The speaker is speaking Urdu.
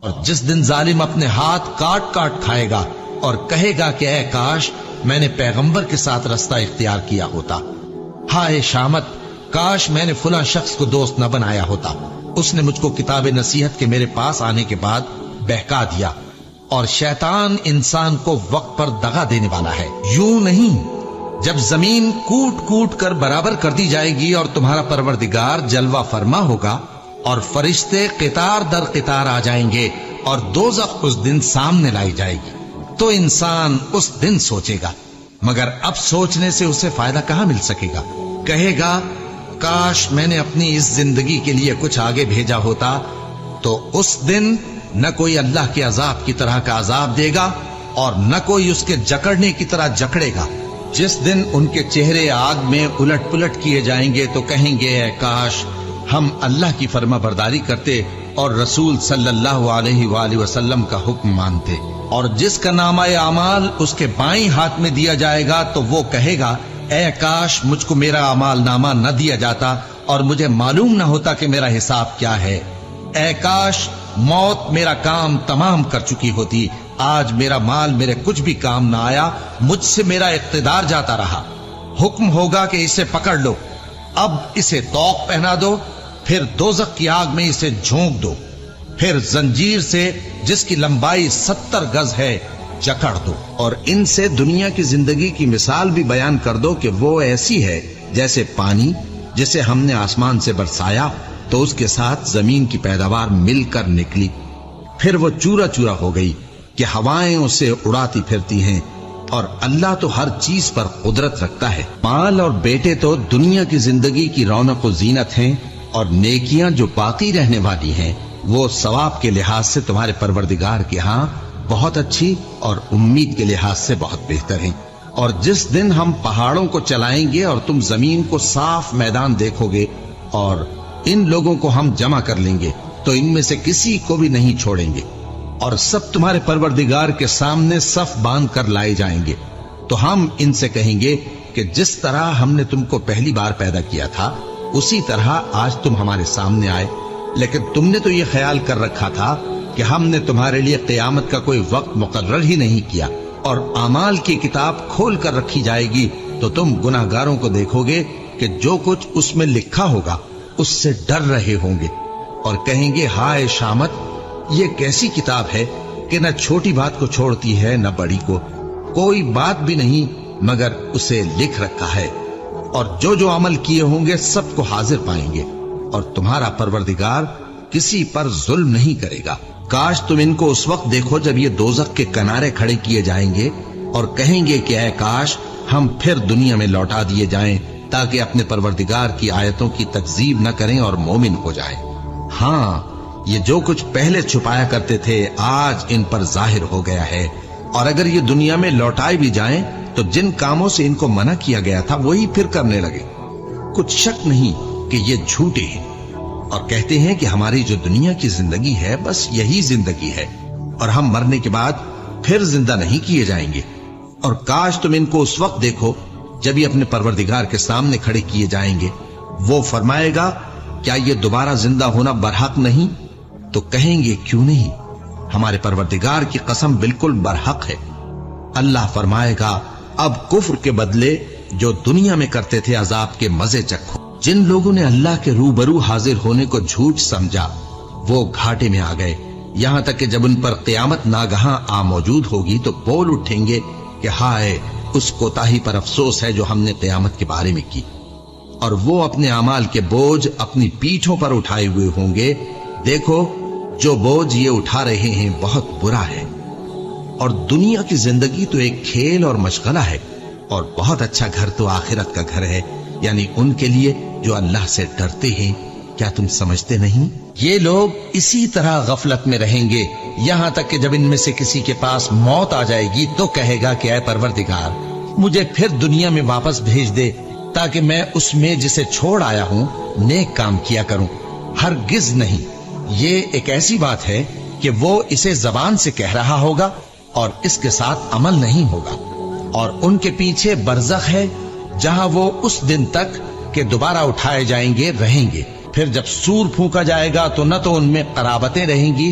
اور جس دن ظالم اپنے ہاتھ کاٹ کاٹ کھائے گا اور کہے گا کہ اے کاش میں نے پیغمبر کے ساتھ رستہ اختیار کیا ہوتا، ہائے شامت کاش میں نے فلاں شخص کو دوست نہ بنایا ہوتا، اس نے مجھ کو کتاب نصیحت کے میرے پاس آنے کے بعد بہکا دیا۔ اور شیطان انسان کو وقت پر دغا دینے والا ہے۔ یوں نہیں، جب زمین کوٹ کوٹ کر برابر کر دی جائے گی اور تمہارا پروردگار جلوہ فرما ہوگا اور فرشتے قطار در قطار آ جائیں گے اور دوزخ اس دن سامنے لائی جائے گی، تو انسان اس دن سوچے گا، مگر اب سوچنے سے اسے فائدہ کہاں مل سکے گا؟ کہے گا کاش میں نے اپنی اس زندگی کے لیے کچھ آگے بھیجا ہوتا، تو اس دن نہ کوئی اللہ کے عذاب کی طرح کا عذاب دے گا اور نہ کوئی اس کے جکڑنے کی طرح جکڑے گا۔ جس دن ان کے چہرے آگ میں الٹ پلٹ کیے جائیں گے تو کہیں گے اے کاش ہم اللہ کی فرما برداری کرتے اور رسول صلی اللہ علیہ وآلہ وسلم کا حکم مانتے۔ اور جس کا نامہ اعمال اس کے بائیں ہاتھ میں دیا جائے گا تو وہ کہے گا اے کاش مجھ کو میرا اعمال نامہ نہ دیا جاتا اور مجھے معلوم نہ ہوتا کہ میرا حساب کیا ہے۔ اے کاش موت میرا کام تمام کر چکی ہوتی، آج میرا مال میرے کچھ بھی کام نہ آیا، مجھ سے میرا اقتدار جاتا رہا۔ حکم ہوگا کہ اسے پکڑ لو، اب اسے طوق پہنا دو، پھر دوزخ کی آگ میں اسے جھونک دو، پھر زنجیر سے جس کی لمبائی 70 گز ہے جکڑ دو، اور ان سے دنیا کی زندگی کی مثال بھی بیان کر دو کہ وہ ایسی ہے جیسے پانی جسے ہم نے آسمان سے برسایا تو اس کے ساتھ زمین کی پیداوار مل کر نکلی، پھر وہ چورا چورا ہو گئی کہ ہوائیں اسے اڑاتی پھرتی ہیں، اور اللہ تو ہر چیز پر قدرت رکھتا ہے۔ مال اور بیٹے تو دنیا کی زندگی کی رونق و زینت ہیں، اور نیکیاں جو باقی رہنے والی ہیں وہ ثواب کے لحاظ سے تمہارے پروردگار کے ہاں بہت اچھی اور امید کے لحاظ سے بہت بہتر ہیں۔ اور جس دن ہم پہاڑوں کو چلائیں گے اور تم زمین کو صاف میدان دیکھو گے اور ان لوگوں کو ہم جمع کر لیں گے تو ان میں سے کسی کو بھی نہیں چھوڑیں گے، اور سب تمہارے پروردگار کے سامنے صف باندھ کر لائے جائیں گے، تو ہم ان سے کہیں گے کہ جس طرح ہم نے تم کو پہلی بار پیدا کیا تھا اسی طرح آج تم ہمارے سامنے آئے، لیکن تم نے تو یہ خیال کر رکھا تھا کہ ہم نے تمہارے لیے قیامت کا کوئی وقت مقرر ہی نہیں کیا، اور اعمال کی کتاب کھول کر رکھی جائے گی تو تم گناہگاروں کو دیکھو گے کہ جو کچھ اس میں لکھا ہوگا اس سے ڈر رہے ہوں گے، اور کہیں گے ہائے شامت یہ کیسی کتاب ہے کہ نہ چھوٹی بات کو چھوڑتی ہے نہ بڑی کو، کوئی بات بھی نہیں مگر اسے لکھ رکھا ہے، اور جو جو عمل کیے ہوں گے سب کو حاضر پائیں گے، اور تمہارا پروردگار کسی پر ظلم نہیں کرے گا۔ کاش تم ان کو اس وقت دیکھو جب یہ دوزخ کے کنارے کھڑے کیے جائیں گے اور کہیں گے کہ اے کاش ہم پھر دنیا میں لوٹا دیے جائیں تاکہ اپنے پروردگار کی آیتوں کی تکذیب نہ کریں اور مومن ہو جائیں۔ ہاں یہ جو کچھ پہلے چھپایا کرتے تھے آج ان پر ظاہر ہو گیا ہے، اور اگر یہ دنیا میں لوٹائے بھی جائیں تو جن کاموں سے ان کو منع کیا گیا تھا وہی پھر کرنے لگے۔ کچھ شک نہیں کہ یہ جھوٹے ہیں اور کہتے ہیں کہ ہماری جو دنیا کی زندگی ہے بس یہی زندگی ہے اور ہم مرنے کے بعد پھر زندہ نہیں کیے جائیں گے۔ اور کاش تم ان کو اس وقت دیکھو جب یہ اپنے پروردگار کے سامنے کھڑے کیے جائیں گے، وہ فرمائے گا کیا یہ دوبارہ زندہ ہونا برحق نہیں؟ تو کہیں گے کیوں نہیں، ہمارے پروردگار کی قسم بالکل برحق ہے۔ اللہ فرمائے گا اب کفر کے بدلے جو دنیا میں کرتے تھے عذاب کے مزے چکھو۔ جن لوگوں نے اللہ کے روبرو حاضر ہونے کو جھوٹ سمجھا وہ گھاٹے میں آ گئے، یہاں تک کہ جب ان پر قیامت ناگہاں آ موجود ہوگی تو بول اٹھیں گے کہ ہائے اس کوتاہی پر افسوس ہے جو ہم نے قیامت کے بارے میں کی، اور وہ اپنے اعمال کے بوجھ اپنی پیٹھوں پر اٹھائے ہوئے ہوں گے۔ دیکھو جو بوجھ یہ اٹھا رہے ہیں بہت برا ہے، اور دنیا کی زندگی تو ایک کھیل اور مشغلہ ہے، اور بہت اچھا گھر تو آخرت کا گھر ہے، یعنی ان کے لیے جو اللہ سے ڈرتے ہیں۔ کیا تم سمجھتے نہیں؟ یہ لوگ اسی طرح غفلت میں رہیں گے یہاں تک کہ جب ان میں سے کسی کے پاس موت آ جائے گی تو کہے گا کہ اے پروردگار مجھے پھر دنیا میں واپس بھیج دے تاکہ میں اس میں جسے چھوڑ آیا ہوں نیک کام کیا کروں۔ ہرگز نہیں، یہ ایک ایسی بات ہے کہ وہ اسے زبان سے کہہ رہا ہوگا اور اس کے ساتھ عمل نہیں ہوگا، اور ان کے پیچھے برزخ ہے جہاں وہ اس دن تک کہ دوبارہ اٹھائے جائیں گے رہیں گے۔ پھر جب سور پھونکا جائے گا تو نہ تو ان میں قرابتیں رہیں گی